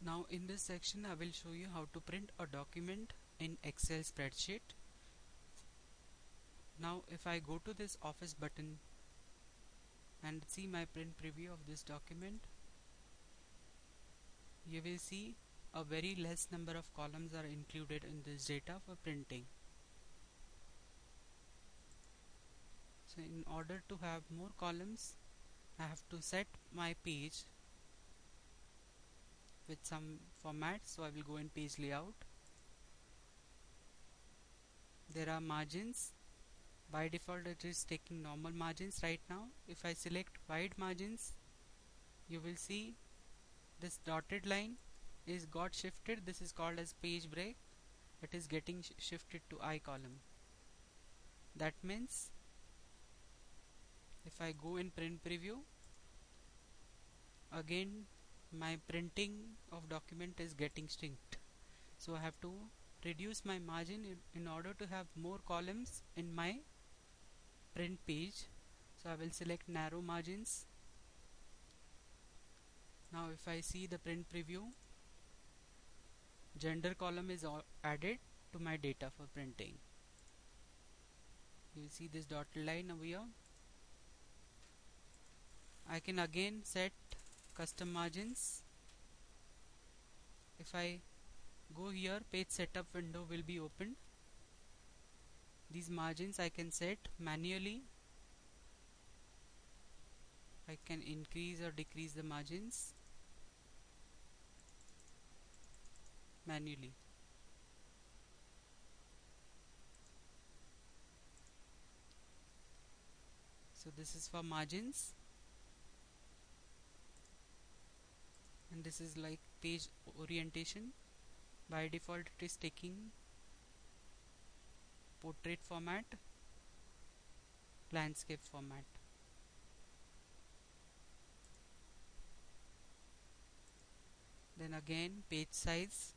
Now in this section I will show you how to print a document in Excel spreadsheet. Now if I go to this office button and see my print preview of this document, you will see a very less number of columns are included in this data for printing. So in order to have more columns, I have to set my page with some format. So I will go in page layout. There are margins. By default it is taking normal margins right now. If I select wide margins, you will see this dotted line is got shifted. This is called as page break. It is getting shifted to I column. That means if I go in print preview, again my printing of document is getting synced. So I have to reduce my margin in order to have more columns in my print page. So I will select narrow margins. Now if I see the print preview, gender column is added to my data for printing. You will see this dotted line over here. I can again set custom margins. If I go here, page setup window will be opened. These margins I can set manually. I can increase or decrease the margins manually. So this is for margins, and this is like page orientation. By default it is taking portrait format, landscape format. Then again page size.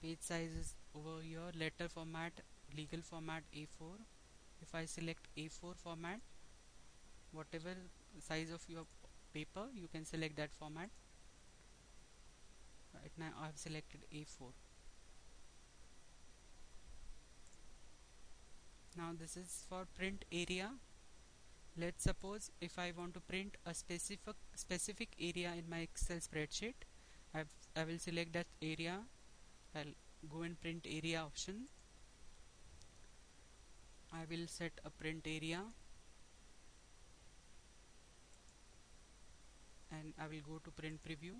Page size is over here, letter format, legal format A4. If I select A4 format, whatever size of your paper, you can select that format. Right now I have selected A4. Now this is for print area. Let's suppose if I want to print a specific area in my Excel spreadsheet, I will select that area. I'll go in print area option. I will set a print area and I will go to print preview.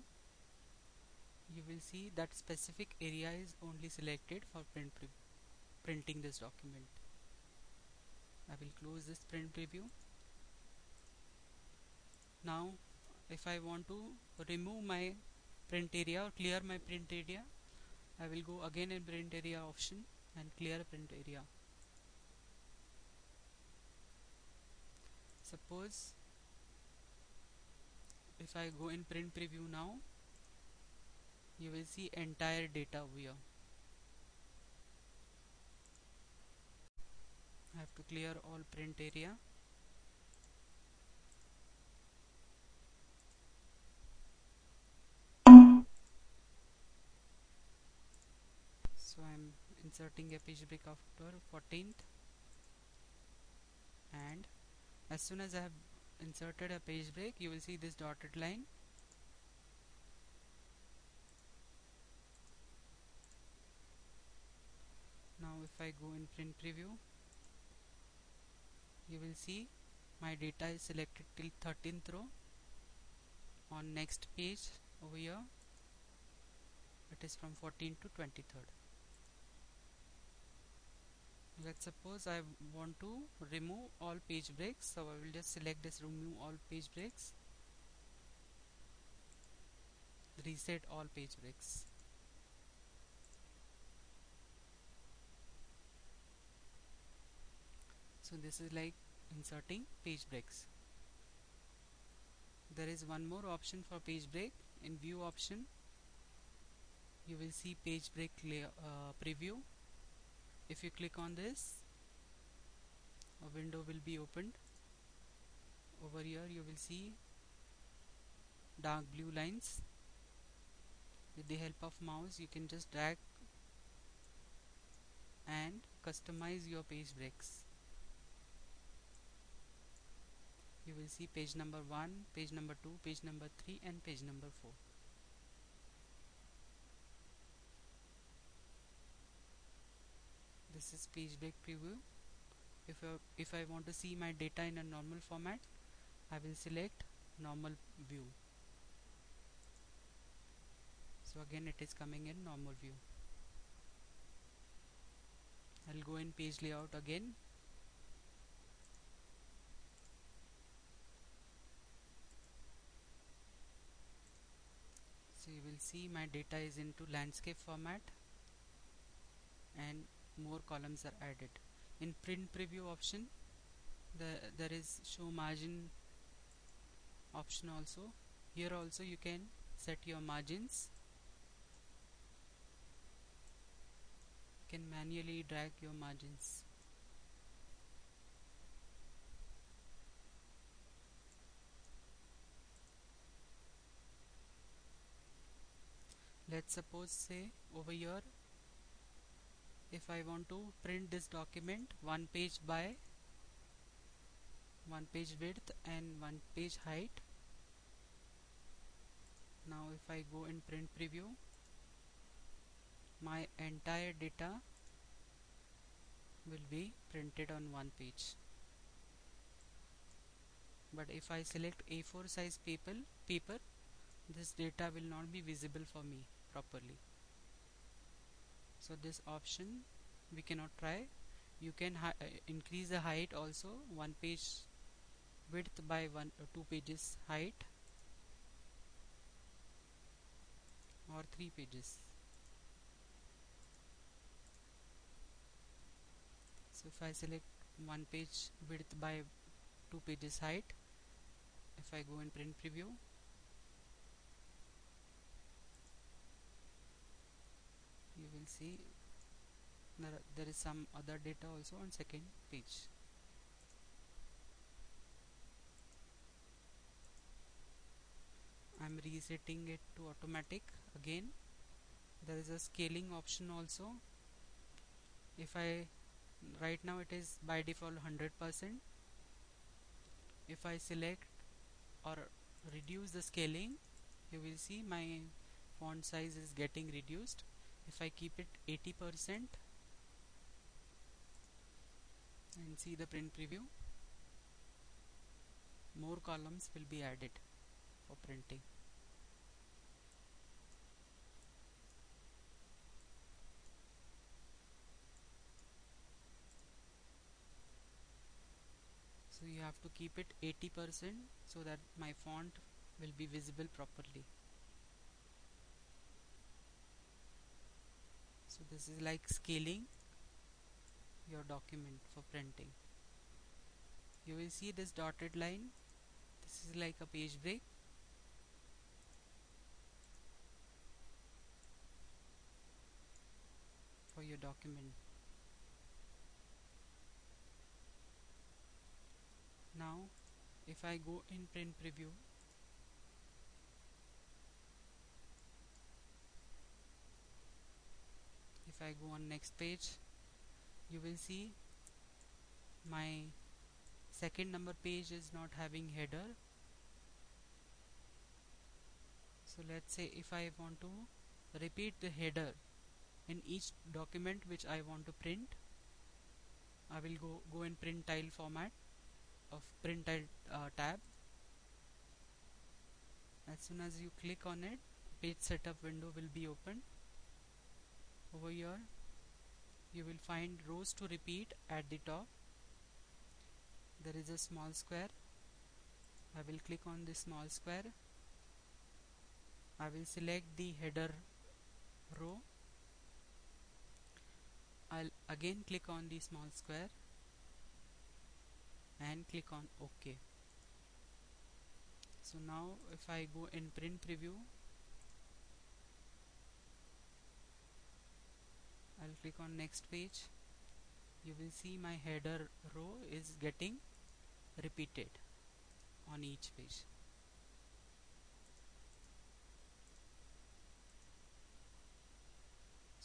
You will see that specific area is only selected for printing this document. I will close this print preview. Now if I want to remove my print area or clear my print area, I will go again in print area option and clear print area. Suppose if I go in print preview now, you will see entire data over here. I have to clear all print area. So I am inserting a page break after 14th, and as soon as I have inserted a page break, you will see this dotted line. Now if I go in print preview, you will see my data is selected till 13th row. On next page over here, it is from 14th to 23rd. Let's suppose I want to remove all page breaks, so I will just select this remove all page breaks, reset all page breaks. So this is like inserting page breaks. There is one more option for page break. In view option, you will see page break preview. If you click on this, a window will be opened. Over here you will see dark blue lines. With the help of mouse you can just drag and customize your page breaks. You will see page number 1, page number 2, page number 3 and page number 4. This is page break preview. If I want to see my data in a normal format, I will select normal view. So again it is coming in normal view. I'll go in page layout again. So you will see my data is into landscape format and more columns are added. In print preview option, there is show margin option also. Here also you can set your margins. You can manually drag your margins. Let's suppose say over here, if I want to print this document one page by one page width and one page height. Now if I go in print preview, my entire data will be printed on one page. But if I select A4 size paper, this data will not be visible for me properly. So this option we cannot try. You can increase the height also, one page width by 2 pages height or 3 pages. So if I select one page width by 2 pages height, if I go in print preview, you will see there is some other data also on second page. I'm resetting it to automatic again. There is a scaling option also. If I right now it is by default 100%. If I select or reduce the scaling, you will see my font size is getting reduced. If I keep it 80% and see the print preview, more columns will be added for printing. So you have to keep it 80% so that my font will be visible properly. So this is like scaling your document for printing. You will see this dotted line. This is like a page break. For your document. Now if I go in print preview, if I go on next page, you will see my second number page is not having header. So let's say if I want to repeat the header in each document which I want to print, I will go in print tile format of print tile tab. As soon as you click on it, page setup window will be opened. Over here you will find rows to repeat at the top. There is a small square. I will click on this small square. I will select the header row. I'll again click on the small square and click on OK. So now if I go in print preview, I'll click on next page. You will see my header row is getting repeated on each page.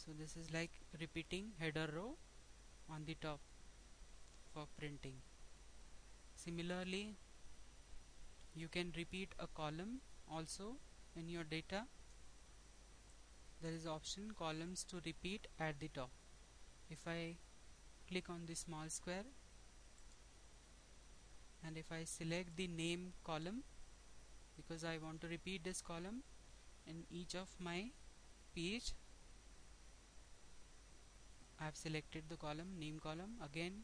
So this is like repeating header row on the top for printing. Similarly, you can repeat a column also in your data. There is option columns to repeat at the top. If I click on the small square and if I select the name column, because I want to repeat this column in each of my page, I have selected the column, name column, again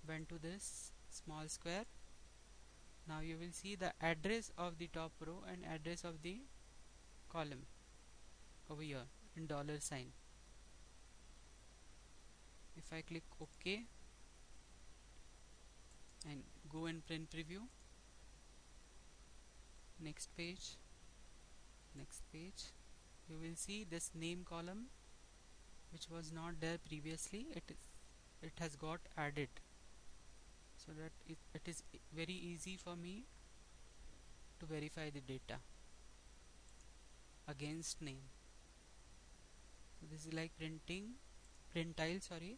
went to this small square. Now you will see the address of the top row and address of the column over here in $sign. If I click OK and go in print preview, next page, you will see this name column which was not there previously. It has got added, so that it is very easy for me to verify the data against name. So this is like printile,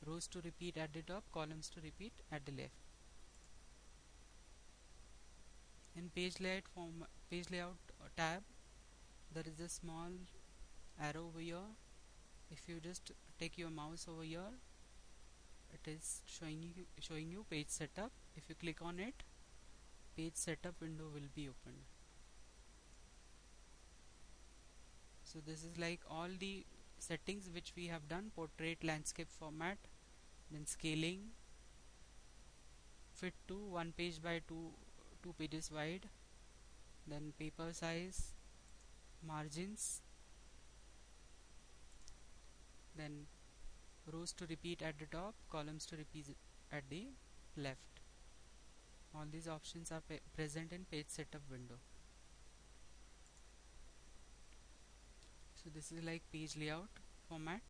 rows to repeat at the top, columns to repeat at the left. In page layout tab, there is a small arrow over here. If you just take your mouse over here, it is showing you page setup. If you click on it, page setup window will be opened. So this is like all the settings which we have done: portrait, landscape format, then scaling, fit to 1 page by 2 pages wide, then paper size, margins, then rows to repeat at the top, columns to repeat at the left. All these options are present in page setup window. So this is like page layout format.